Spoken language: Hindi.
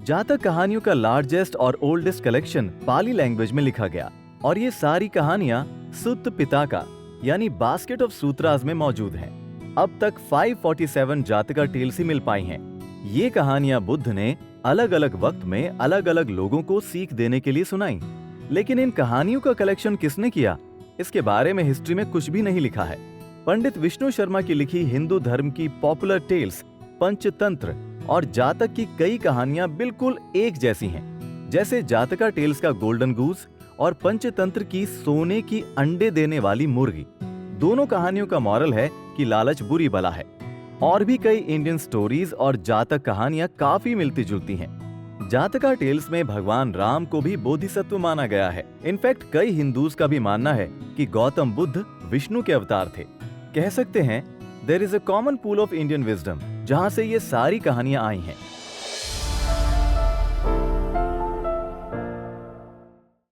जातक कहानियों का लार्जेस्ट और ओल्डेस्ट कलेक्शन पाली लैंग्वेज में लिखा गया और ये सारी कहानियां सुत्त पिताका यानी बास्केट ऑफ सूत्रास में मौजूद हैं। अब तक 547 जातका टेल्स ही मिल पाई हैं। ये कहानियां बुद्ध ने अलग अलग वक्त में अलग अलग लोगों को सीख देने के लिए सुनाई। लेकिन इन कहानियों का कलेक्शन किसने किया, इसके बारे में हिस्ट्री में कुछ भी नहीं लिखा है। पंडित विष्णु शर्मा की लिखी हिंदू धर्म की पॉपुलर टेल्स पंचतंत्र और जातक की कई कहानियां बिल्कुल एक जैसी हैं। जैसे जातका टेल्स का गोल्डन गूस और पंचतंत्र की सोने की अंडे देने वाली मुर्गी। दोनों कहानियों का मॉरल है कि लालच बुरी बला है। और भी कई इंडियन स्टोरीज और जातक कहानियां काफी मिलती जुलती हैं। जातका टेल्स में भगवान राम को भी बोधिसत्व माना गया है। इनफैक्ट कई हिंदूज का भी मानना है कि गौतम बुद्ध विष्णु के अवतार थे। कह सकते हैं there is a common pool of Indian wisdom जहां से ये सारी कहानियां आई हैं।